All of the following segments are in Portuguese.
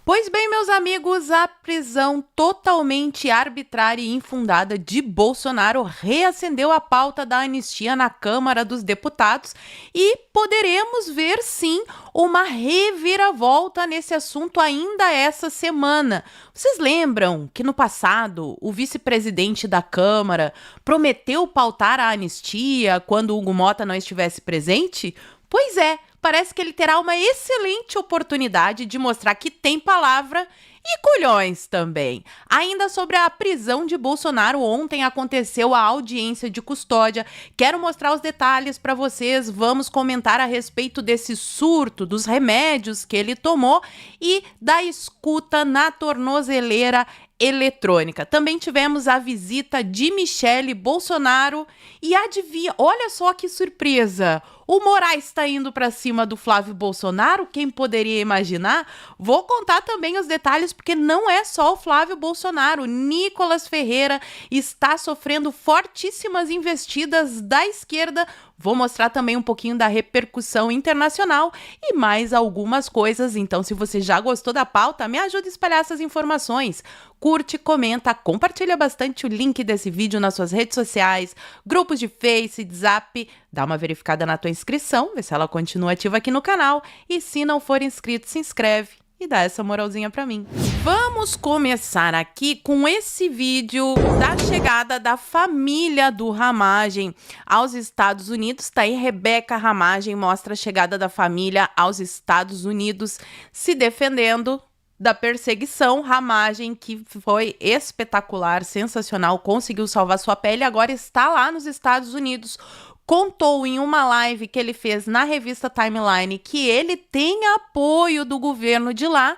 Pois bem, meus amigos, a prisão totalmente arbitrária e infundada de Bolsonaro reacendeu a pauta da anistia na Câmara dos Deputados e poderemos ver, sim, uma reviravolta nesse assunto ainda essa semana. Vocês lembram que no passado o vice-presidente da Câmara prometeu pautar a anistia quando Hugo Motta não estivesse presente? Pois é, parece que ele terá uma excelente oportunidade de mostrar que tem palavra e culhões também. Ainda sobre a prisão de Bolsonaro, ontem aconteceu a audiência de custódia. Quero mostrar os detalhes para vocês. Vamos comentar a respeito desse surto, dos remédios que ele tomou e da escuta na tornozeleira eletrônica. Também tivemos a visita de Michele Bolsonaro e adivinha, olha só que surpresa, o Moraes está indo para cima do Flávio Bolsonaro, quem poderia imaginar? Vou contar também os detalhes porque não é só o Flávio Bolsonaro, Nicolas Ferreira está sofrendo fortíssimas investidas da esquerda. Vou mostrar também um pouquinho da repercussão internacional e mais algumas coisas. Então, se você já gostou da pauta, me ajuda a espalhar essas informações. Curte, comenta, compartilha bastante o link desse vídeo nas suas redes sociais, grupos de Face, Zap. Dá uma verificada na tua inscrição, vê se ela continua ativa aqui no canal. E se não for inscrito, se inscreve e dá essa moralzinha pra mim. Vamos começar aqui com esse vídeo da chegada da família do Ramagem aos Estados Unidos. Tá aí, Rebeca Ramagem mostra a chegada da família aos Estados Unidos se defendendo da perseguição. Ramagem, que foi espetacular, sensacional, conseguiu salvar sua pele, agora está lá nos Estados Unidos. Contou em uma live que ele fez na revista Timeline que ele tem apoio do governo de lá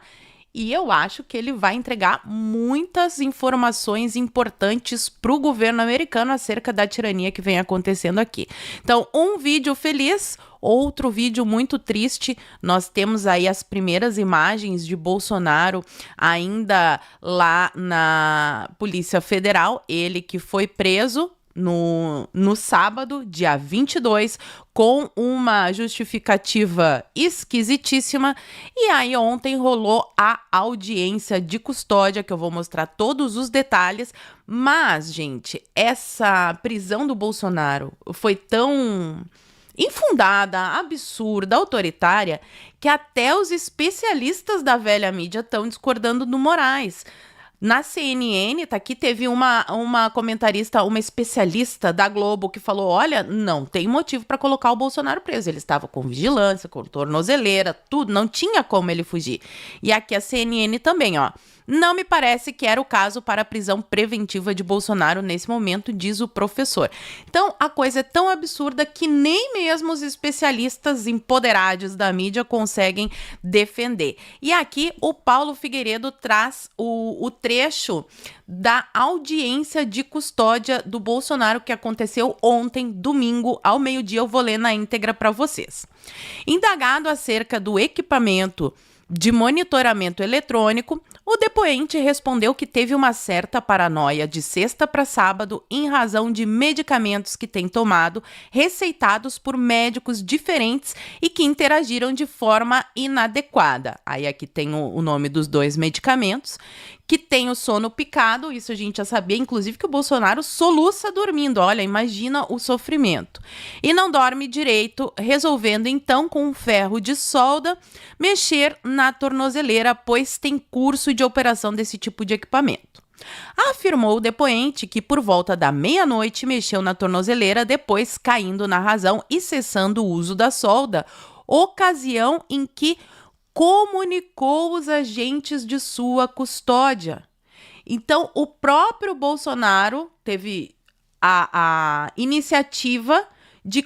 e eu acho que ele vai entregar muitas informações importantes para o governo americano acerca da tirania que vem acontecendo aqui. Então, um vídeo feliz, outro vídeo muito triste. Nós temos aí as primeiras imagens de Bolsonaro ainda lá na Polícia Federal, ele que foi preso no sábado, dia 22, com uma justificativa esquisitíssima. E aí ontem rolou a audiência de custódia, que eu vou mostrar todos os detalhes. Mas, gente, essa prisão do Bolsonaro foi tão infundada, absurda, autoritária, que até os especialistas da velha mídia estão discordando do Moraes. Na CNN, tá aqui, teve uma comentarista, uma especialista da Globo que falou, olha, não tem motivo para colocar o Bolsonaro preso. Ele estava com vigilância, com tornozeleira, tudo, não tinha como ele fugir. E aqui a CNN também, ó. Não me parece que era o caso para a prisão preventiva de Bolsonaro nesse momento, diz o professor. Então, a coisa é tão absurda que nem mesmo os especialistas empoderados da mídia conseguem defender. E aqui o Paulo Figueiredo traz o trecho da audiência de custódia do Bolsonaro que aconteceu ontem, domingo, ao meio-dia. Eu vou ler na íntegra para vocês. Indagado acerca do equipamento de monitoramento eletrônico, o depoente respondeu que teve uma certa paranoia de sexta para sábado em razão de medicamentos que tem tomado, receitados por médicos diferentes e que interagiram de forma inadequada. Aí aqui tem o nome dos dois medicamentos, que tem o sono picado, isso a gente já sabia, inclusive que o Bolsonaro soluça dormindo, olha, imagina o sofrimento. E não dorme direito, resolvendo então com um ferro de solda mexer na tornozeleira, pois tem curso de operação desse tipo de equipamento. Afirmou o depoente que por volta da meia-noite mexeu na tornozeleira, depois caindo na razão e cessando o uso da solda, ocasião em que comunicou os agentes de sua custódia. Então, o próprio Bolsonaro teve a iniciativa de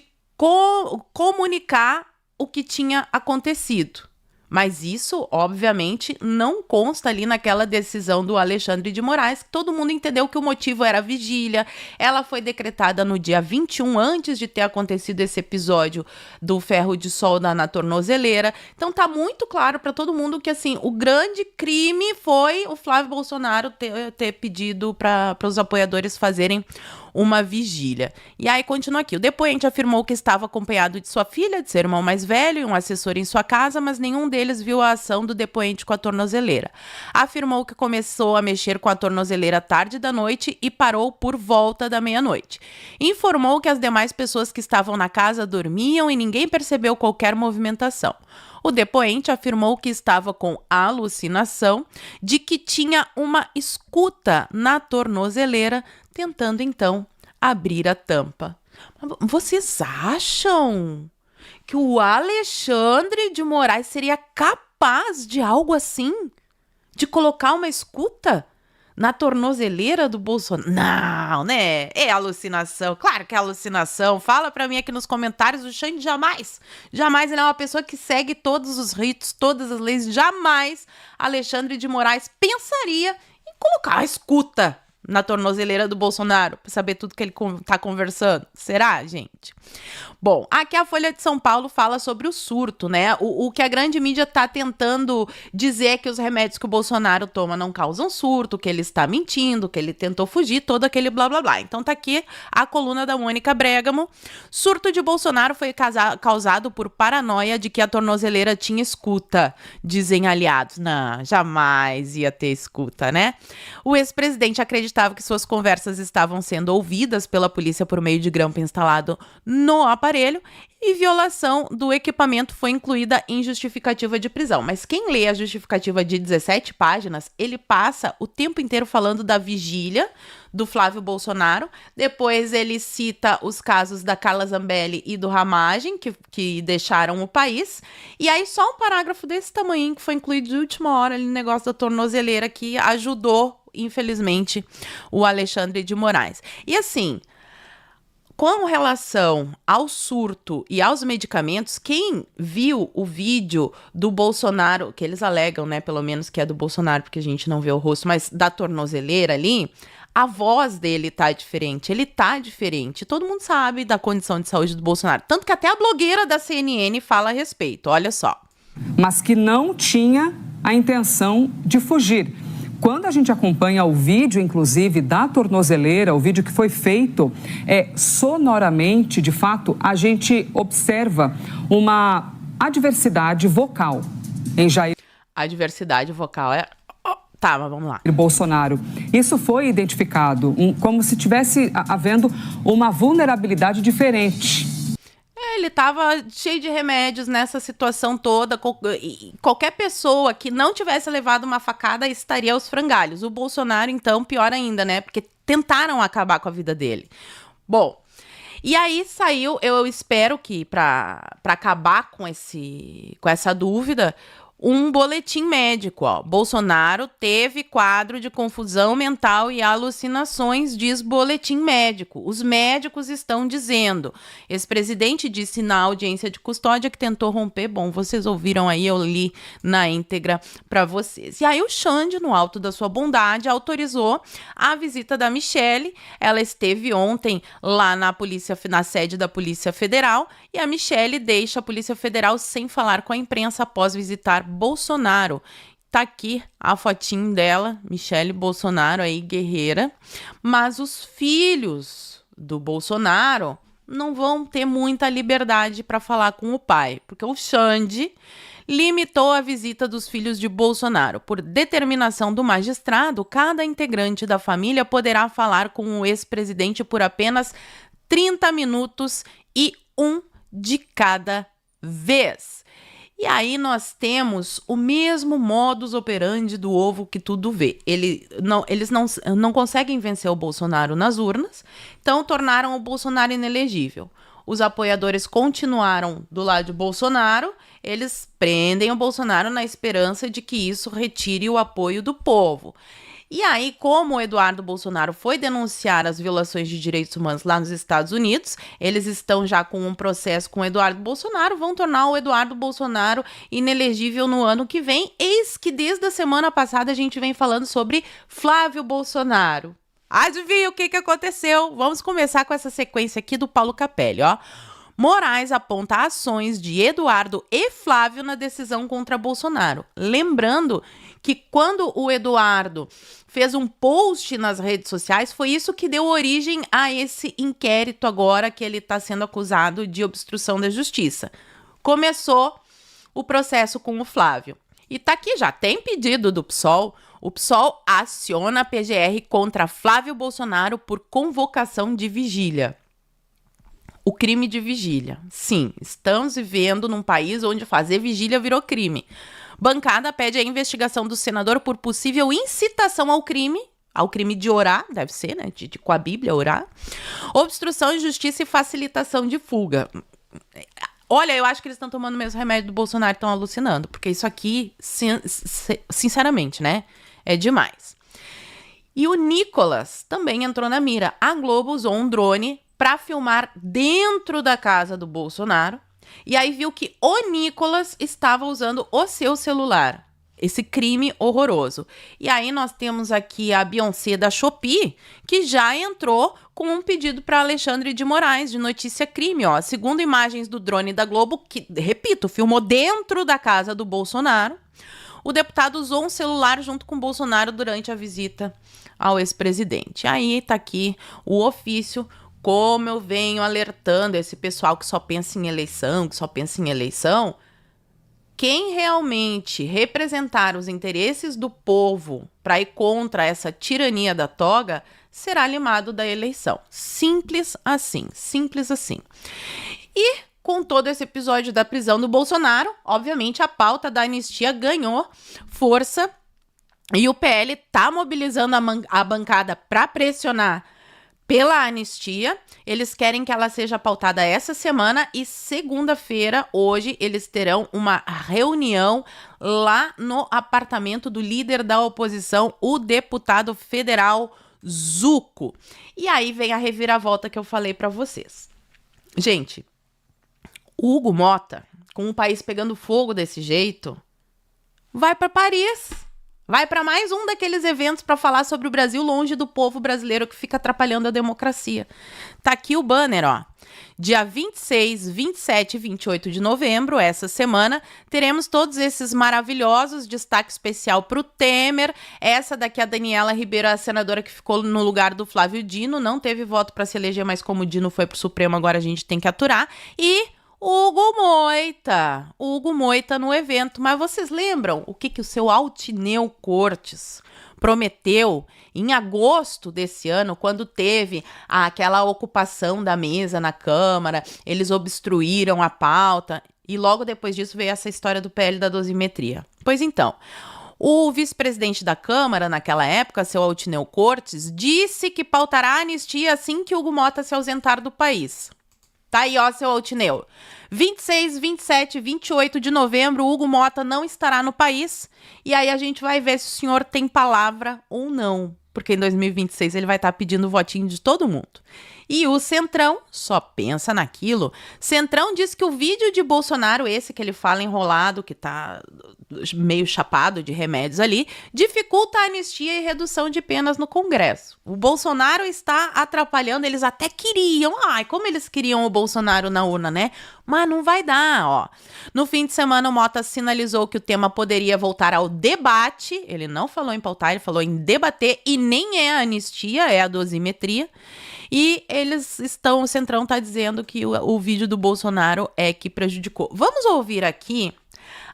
comunicar o que tinha acontecido. Mas isso, obviamente, não consta ali naquela decisão do Alexandre de Moraes, que todo mundo entendeu que o motivo era a vigília. Ela foi decretada no dia 21, antes de ter acontecido esse episódio do ferro de solda na tornozeleira. Então tá muito claro para todo mundo que, assim, o grande crime foi o Flávio Bolsonaro ter pedido para os apoiadores fazerem uma vigília. E aí continua aqui. O depoente afirmou que estava acompanhado de sua filha, de seu irmão mais velho e um assessor em sua casa, mas nenhum deles viu a ação do depoente com a tornozeleira. Afirmou que começou a mexer com a tornozeleira tarde da noite e parou por volta da meia-noite. Informou que as demais pessoas que estavam na casa dormiam e ninguém percebeu qualquer movimentação. O depoente afirmou que estava com alucinação de que tinha uma escuta na tornozeleira, tentando então abrir a tampa. Vocês acham que o Alexandre de Moraes seria capaz de algo assim? De colocar uma escuta na tornozeleira do Bolsonaro? Não, né? É alucinação. Claro que é alucinação. Fala pra mim aqui nos comentários. O Xande jamais, ele é uma pessoa que segue todos os ritos, todas as leis. Jamais Alexandre de Moraes pensaria em colocar a escuta na tornozeleira do Bolsonaro pra saber tudo que ele tá conversando. Será, gente? Bom, aqui a Folha de São Paulo fala sobre o surto, né? O que a grande mídia tá tentando dizer é que os remédios que o Bolsonaro toma não causam surto, que ele está mentindo, que ele tentou fugir, todo aquele blá blá blá. Então tá aqui a coluna da Mônica Bregamo. Surto de Bolsonaro foi causado por paranoia de que a tornozeleira tinha escuta, dizem aliados. Não, jamais ia ter escuta, né? O ex-presidente acreditava que suas conversas estavam sendo ouvidas pela polícia por meio de grampo instalado no aparelho e violação do equipamento foi incluída em justificativa de prisão. Mas quem lê a justificativa de 17 páginas, ele passa o tempo inteiro falando da vigília do Flávio Bolsonaro, depois ele cita os casos da Carla Zambelli e do Ramagem, que deixaram o país, e aí só um parágrafo desse tamanho que foi incluído de última hora ali no negócio da tornozeleira que ajudou, infelizmente, o Alexandre de Moraes. E assim, com relação ao surto e aos medicamentos, quem viu o vídeo do Bolsonaro, que eles alegam, né, pelo menos que é do Bolsonaro, porque a gente não vê o rosto, mas da tornozeleira ali, a voz dele tá diferente, ele tá diferente. Todo mundo sabe da condição de saúde do Bolsonaro, tanto que até a blogueira da CNN fala a respeito, olha só. Mas que não tinha a intenção de fugir. Quando a gente acompanha o vídeo, inclusive, da tornozeleira, o vídeo que foi feito sonoramente, de fato, a gente observa uma adversidade vocal em Jair. A diversidade vocal é... Tá, mas vamos lá. Bolsonaro. Isso foi identificado como se tivesse havendo uma vulnerabilidade diferente. Ele estava cheio de remédios nessa situação toda. Qualquer pessoa que não tivesse levado uma facada estaria aos frangalhos. O Bolsonaro, então, pior ainda, né? Porque tentaram acabar com a vida dele. Bom, e aí saiu, eu espero que para acabar com essa dúvida, um boletim médico, ó. Bolsonaro teve quadro de confusão mental e alucinações, diz boletim médico. Os médicos estão dizendo. Ex-presidente disse na audiência de custódia que tentou romper. Bom, vocês ouviram aí, eu li na íntegra para vocês. E aí o Xande, no alto da sua bondade, autorizou a visita da Michelle. Ela esteve ontem lá na sede da Polícia Federal e a Michelle deixa a Polícia Federal sem falar com a imprensa após visitar Bolsonaro. Tá aqui a fotinho dela, Michelle Bolsonaro aí, guerreira. Mas os filhos do Bolsonaro não vão ter muita liberdade para falar com o pai, porque o Xande limitou a visita dos filhos de Bolsonaro. Por determinação do magistrado, cada integrante da família poderá falar com o ex-presidente por apenas 30 minutos e um de cada vez. E aí nós temos o mesmo modus operandi do ovo que tudo vê. Eles não conseguem vencer o Bolsonaro nas urnas, então tornaram o Bolsonaro inelegível. Os apoiadores continuaram do lado de Bolsonaro, eles prendem o Bolsonaro na esperança de que isso retire o apoio do povo. E aí, como o Eduardo Bolsonaro foi denunciar as violações de direitos humanos lá nos Estados Unidos, eles estão já com um processo com o Eduardo Bolsonaro, vão tornar o Eduardo Bolsonaro inelegível no ano que vem. Eis que desde a semana passada a gente vem falando sobre Flávio Bolsonaro. Adivinha o que aconteceu? Vamos começar com essa sequência aqui do Paulo Capelli, ó. Moraes aponta ações de Eduardo e Flávio na decisão contra Bolsonaro. Lembrando que quando o Eduardo fez um post nas redes sociais, foi isso que deu origem a esse inquérito agora que ele está sendo acusado de obstrução da justiça. Começou o processo com o Flávio. E tá aqui, já tem pedido do PSOL. O PSOL aciona a PGR contra Flávio Bolsonaro por convocação de vigília. O crime de vigília. Sim, estamos vivendo num país onde fazer vigília virou crime. Bancada pede a investigação do senador por possível incitação ao crime de orar, deve ser, né? Com a Bíblia orar. Obstrução de justiça e facilitação de fuga. Olha, eu acho que eles estão tomando o mesmo remédio do Bolsonaro e estão alucinando, porque isso aqui, sinceramente, né? É demais. E o Nicolas também entrou na mira. A Globo usou um drone para filmar dentro da casa do Bolsonaro. E aí viu que o Nicolas estava usando o seu celular. Esse crime horroroso. E aí nós temos aqui a Beyoncé da Shopee, que já entrou com um pedido para Alexandre de Moraes, de notícia crime. Ó. Segundo imagens do drone da Globo, que, repito, filmou dentro da casa do Bolsonaro, o deputado usou um celular junto com o Bolsonaro durante a visita ao ex-presidente. Aí tá aqui o ofício. Como eu venho alertando esse pessoal que só pensa em eleição, quem realmente representar os interesses do povo para ir contra essa tirania da toga será limado da eleição. Simples assim, simples assim. E com todo esse episódio da prisão do Bolsonaro, obviamente a pauta da anistia ganhou força e o PL está mobilizando a bancada para pressionar pela anistia. Eles querem que ela seja pautada essa semana e segunda-feira, hoje, eles terão uma reunião lá no apartamento do líder da oposição, o deputado federal Zucco. E aí vem a reviravolta que eu falei para vocês. Gente, o Hugo Mota, com o país pegando fogo desse jeito, vai para Paris. Vai para mais um daqueles eventos para falar sobre o Brasil longe do povo brasileiro que fica atrapalhando a democracia. Tá aqui o banner, ó. Dia 26, 27 e 28 de novembro, essa semana, teremos todos esses maravilhosos. Destaque especial para o Temer. Essa daqui, a Daniela Ribeiro, a senadora que ficou no lugar do Flávio Dino. Não teve voto para se eleger, mas como o Dino foi pro Supremo, agora a gente tem que aturar. E Hugo Moita no evento. Mas vocês lembram o que o seu Altineu Cortes prometeu em agosto desse ano, quando teve aquela ocupação da mesa na Câmara, eles obstruíram a pauta e logo depois disso veio essa história do PL da dosimetria. Pois então, o vice-presidente da Câmara, naquela época, seu Altineu Cortes, disse que pautará a anistia assim que Hugo Mota se ausentar do país. Tá aí, ó, seu Altineu. 26, 27 e 28 de novembro, Hugo Mota não estará no país. E aí a gente vai ver se o senhor tem palavra ou não. Porque em 2026 ele vai estar pedindo o votinho de todo mundo. E o Centrão só pensa naquilo. Centrão diz que o vídeo de Bolsonaro, esse que ele fala enrolado, que tá meio chapado de remédios ali, dificulta a anistia e redução de penas no Congresso. O Bolsonaro está atrapalhando, eles até queriam, como eles queriam o Bolsonaro na urna, né? Mas não vai dar, ó. No fim de semana, o Mota sinalizou que o tema poderia voltar ao debate. Ele não falou em pautar, ele falou em debater, e nem é a anistia, é a dosimetria. E o Centrão tá dizendo que o vídeo do Bolsonaro é que prejudicou. Vamos ouvir aqui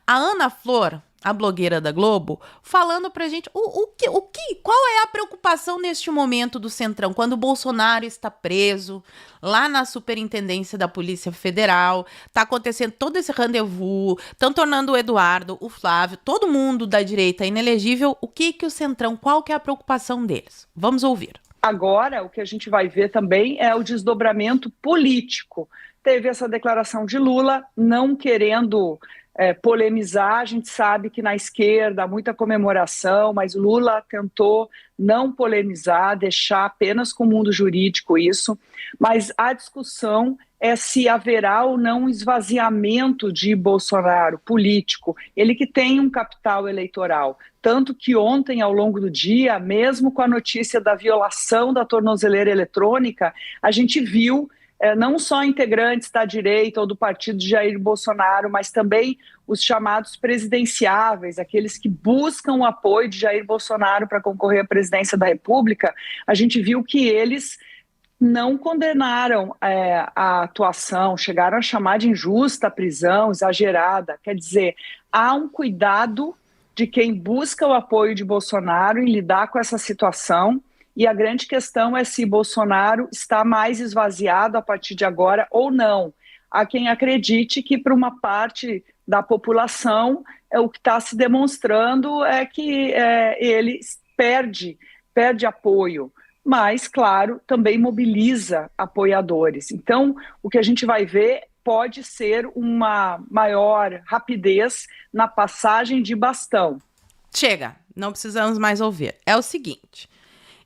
a Ana Flor, a blogueira da Globo, falando pra gente qual é a preocupação neste momento do Centrão, quando o Bolsonaro está preso lá na Superintendência da Polícia Federal, tá acontecendo todo esse rendezvous, estão tornando o Eduardo, o Flávio, todo mundo da direita inelegível. O Centrão, qual que é a preocupação deles? Vamos ouvir. Agora, o que a gente vai ver também é o desdobramento político. Teve essa declaração de Lula, não querendo polemizar. A gente sabe que na esquerda há muita comemoração, mas Lula tentou não polemizar, deixar apenas com o mundo jurídico isso. Mas a discussão é se haverá ou não esvaziamento de Bolsonaro político, ele que tem um capital eleitoral. Tanto que ontem, ao longo do dia, mesmo com a notícia da violação da tornozeleira eletrônica, a gente viu não só integrantes da direita ou do partido de Jair Bolsonaro, mas também os chamados presidenciáveis, aqueles que buscam o apoio de Jair Bolsonaro para concorrer à presidência da República, a gente viu que eles não condenaram a atuação, chegaram a chamar de injusta a prisão, exagerada. Quer dizer, há um cuidado de quem busca o apoio de Bolsonaro em lidar com essa situação, e a grande questão é se Bolsonaro está mais esvaziado a partir de agora ou não. Há quem acredite que, para uma parte da população, o que está se demonstrando é que ele perde apoio, mas, claro, também mobiliza apoiadores. Então, o que a gente vai ver pode ser uma maior rapidez na passagem de bastão. Chega, não precisamos mais ouvir. É o seguinte,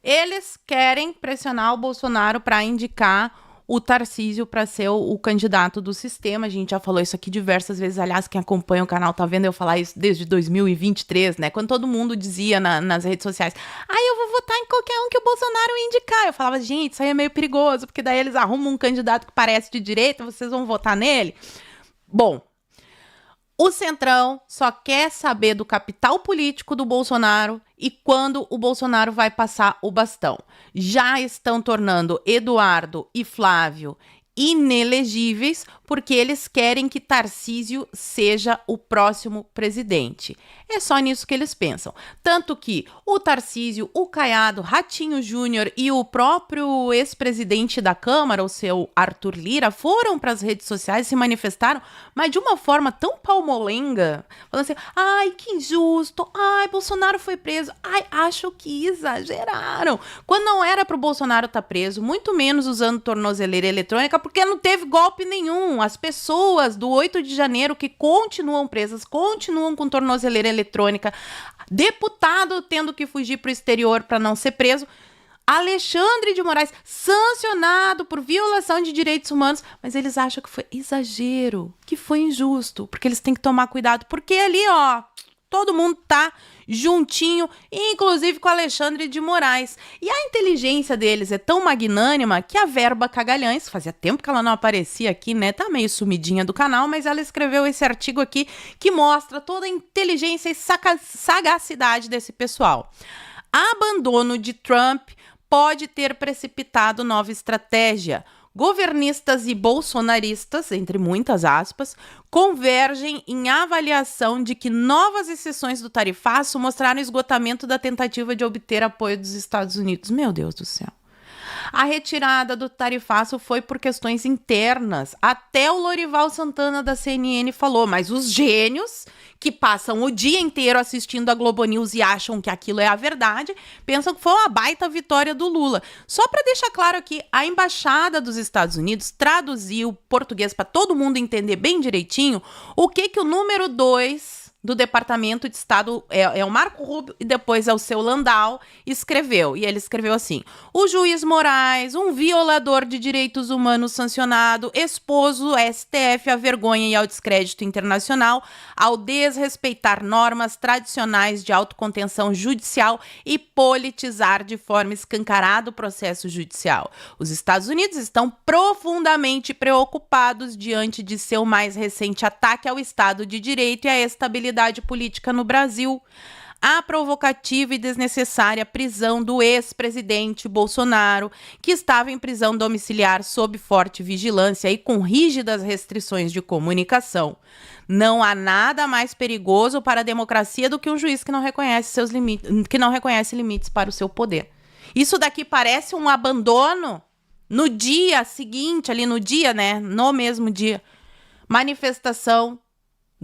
eles querem pressionar o Bolsonaro para indicar o Tarcísio para ser o candidato do sistema. A gente já falou isso aqui diversas vezes. Aliás, quem acompanha o canal tá vendo eu falar isso desde 2023, né? Quando todo mundo dizia nas redes sociais, eu vou votar em qualquer um que o Bolsonaro indicar. Eu falava, gente, isso aí é meio perigoso, porque daí eles arrumam um candidato que parece de direita, vocês vão votar nele. Bom, o Centrão só quer saber do capital político do Bolsonaro e quando o Bolsonaro vai passar o bastão. Já estão tornando Eduardo e Flávio inelegíveis porque eles querem que Tarcísio seja o próximo presidente. É só nisso que eles pensam. Tanto que o Tarcísio, o Caiado, Ratinho Júnior e o próprio ex-presidente da Câmara, o seu Arthur Lira, foram para as redes sociais e se manifestaram, mas de uma forma tão palmolenga, falando assim, ai, que injusto, ai, Bolsonaro foi preso, ai, acho que exageraram. Quando não era para o Bolsonaro estar preso, muito menos usando tornozeleira eletrônica, porque não teve golpe nenhum. As pessoas do 8 de janeiro que continuam presas, continuam com tornozeleira eletrônica, deputado tendo que fugir para o exterior para não ser preso, Alexandre de Moraes sancionado por violação de direitos humanos, mas eles acham que foi exagero, que foi injusto, porque eles têm que tomar cuidado, porque ali, todo mundo tá juntinho, inclusive com Alexandre de Moraes. E a inteligência deles é tão magnânima que a Verba Cagalhães, fazia tempo que ela não aparecia aqui, né? Tá meio sumidinha do canal, mas ela escreveu esse artigo aqui que mostra toda a inteligência e sagacidade desse pessoal. Abandono de Trump pode ter precipitado nova estratégia. Governistas e bolsonaristas, entre muitas aspas, convergem em avaliação de que novas exceções do tarifaço mostraram esgotamento da tentativa de obter apoio dos Estados Unidos. Meu Deus do céu. A retirada do tarifaço foi por questões internas. Até o Lorival Santana da CNN falou, mas os gênios que passam o dia inteiro assistindo a Globo News e acham que aquilo é a verdade, pensam que foi uma baita vitória do Lula. Só para deixar claro aqui, a Embaixada dos Estados Unidos traduziu português para todo mundo entender bem direitinho o que o número 2 do Departamento de Estado, é o Marco Rubio, e depois é o seu Landau, escreveu. E ele escreveu assim, o juiz Moraes, um violador de direitos humanos sancionado, expôs o STF à vergonha e ao descrédito internacional, ao desrespeitar normas tradicionais de autocontenção judicial e politizar de forma escancarada o processo judicial. Os Estados Unidos estão profundamente preocupados diante de seu mais recente ataque ao Estado de Direito e à estabilidade política no Brasil. A provocativa e desnecessária prisão do ex-presidente Bolsonaro, que estava em prisão domiciliar sob forte vigilância e com rígidas restrições de comunicação. Não há nada mais perigoso para a democracia do que um juiz que não reconhece seus limites, que não reconhece limites para o seu poder. Isso daqui parece um abandono no dia seguinte, ali no dia, né? No mesmo dia. Manifestação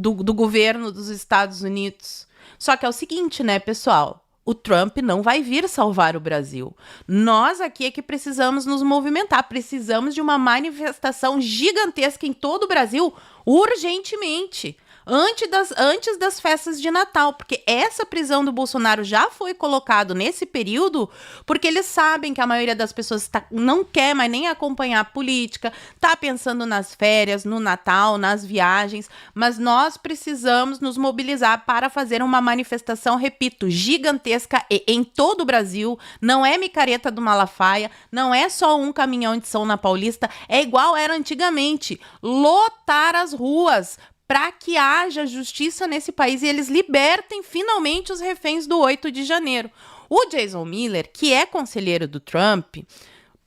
do governo dos Estados Unidos. Só que é o seguinte, né, pessoal? O Trump não vai vir salvar o Brasil. Nós aqui é que precisamos nos movimentar. Precisamos de uma manifestação gigantesca em todo o Brasil, urgentemente. antes das festas de Natal, porque essa prisão do Bolsonaro já foi colocado nesse período porque eles sabem que a maioria das pessoas não quer mais nem acompanhar a política, tá pensando nas férias, no Natal, nas viagens, mas nós precisamos nos mobilizar para fazer uma manifestação, repito, gigantesca em todo o Brasil. Não é micareta do Malafaia, não é só um caminhão de som na Paulista, é igual era antigamente, lotar as ruas para que haja justiça nesse país e eles libertem finalmente os reféns do 8 de janeiro. O Jason Miller, que é conselheiro do Trump,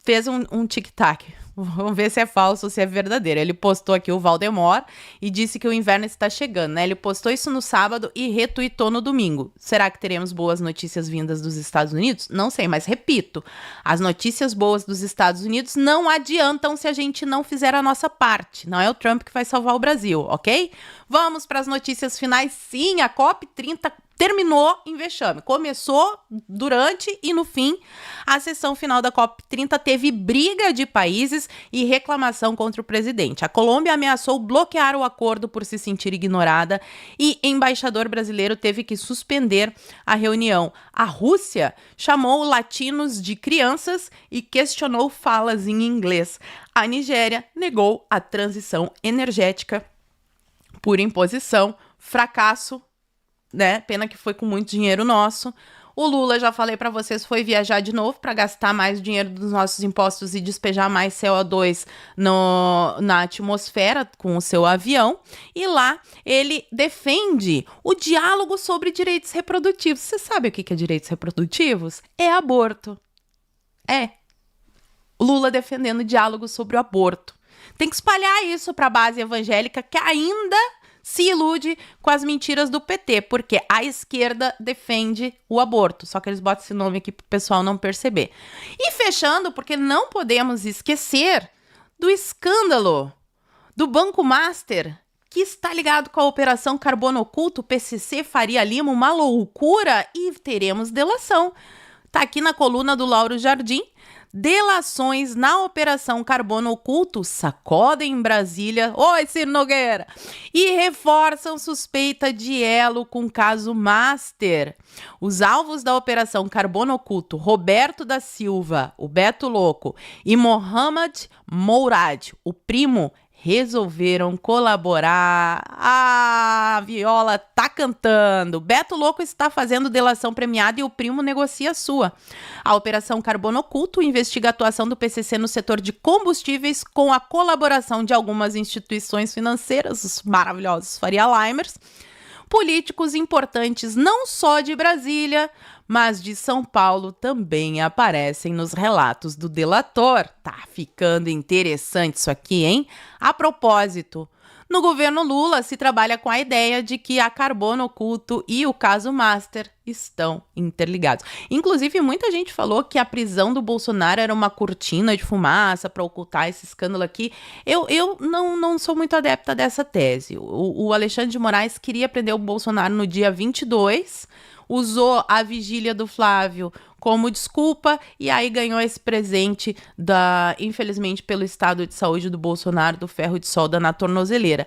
fez um tic-tac. Vamos ver se é falso ou se é verdadeiro. Ele postou aqui o Valdemar e disse que o inverno está chegando, né? Ele postou isso no sábado e retuitou no domingo. Será que teremos boas notícias vindas dos Estados Unidos? Não sei, mas repito, as notícias boas dos Estados Unidos não adiantam se a gente não fizer a nossa parte. Não é o Trump que vai salvar o Brasil, ok? Vamos para as notícias finais. Sim, a COP30 terminou em vexame. Começou durante e no fim. A sessão final da COP30 teve briga de países e reclamação contra o presidente. A Colômbia ameaçou bloquear o acordo por se sentir ignorada e embaixador brasileiro teve que suspender a reunião. A Rússia chamou latinos de crianças e questionou falas em inglês. A Nigéria negou a transição energética por imposição. Fracasso, né? Pena que foi com muito dinheiro nosso. O Lula, já falei para vocês, foi viajar de novo para gastar mais dinheiro dos nossos impostos e despejar mais CO2 na atmosfera com o seu avião. E lá ele defende o diálogo sobre direitos reprodutivos. Você sabe o que é direitos reprodutivos? É aborto. É. O Lula defendendo diálogo sobre o aborto. Tem que espalhar isso para a base evangélica que ainda se ilude com as mentiras do PT, porque a esquerda defende o aborto. Só que eles botam esse nome aqui pro pessoal não perceber. E fechando, porque não podemos esquecer do escândalo do Banco Master, que está ligado com a Operação Carbono Oculto, PCC Faria Lima, uma loucura, e teremos delação. Tá aqui na coluna do Lauro Jardim. Delações na Operação Carbono Oculto sacodem em Brasília, oi Ciro Nogueira, e reforçam suspeita de elo com caso Master. Os alvos da Operação Carbono Oculto, Roberto da Silva, o Beto Louco, e Mohamed Mourad, o primo, resolveram colaborar. A Viola tá cantando. Beto Louco está fazendo delação premiada e o primo negocia a sua. A Operação Carbono Oculto investiga a atuação do PCC no setor de combustíveis com a colaboração de algumas instituições financeiras, os maravilhosos Faria Limers, políticos importantes não só de Brasília, mas de São Paulo também aparecem nos relatos do delator. Tá ficando interessante isso aqui, hein? A propósito, no governo Lula se trabalha com a ideia de que a Carbono Oculto e o caso Master estão interligados. Inclusive, muita gente falou que a prisão do Bolsonaro era uma cortina de fumaça para ocultar esse escândalo aqui. Eu não sou muito adepta dessa tese. O Alexandre de Moraes queria prender o Bolsonaro no dia 22, usou a vigília do Flávio como desculpa e aí ganhou esse presente infelizmente pelo estado de saúde do Bolsonaro, do ferro de solda na tornozeleira.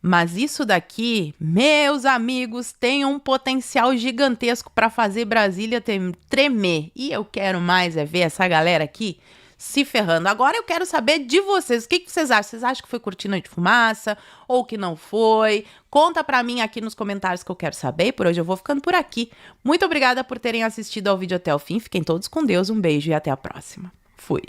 Mas isso daqui, meus amigos, tem um potencial gigantesco para fazer Brasília tremer. E eu quero mais é ver essa galera aqui se ferrando. Agora eu quero saber de vocês. O que vocês acham? Vocês acham que foi cortina de fumaça ou que não foi? Conta pra mim aqui nos comentários que eu quero saber. Por hoje eu vou ficando por aqui. Muito obrigada por terem assistido ao vídeo até o fim. Fiquem todos com Deus. Um beijo e até a próxima. Fui.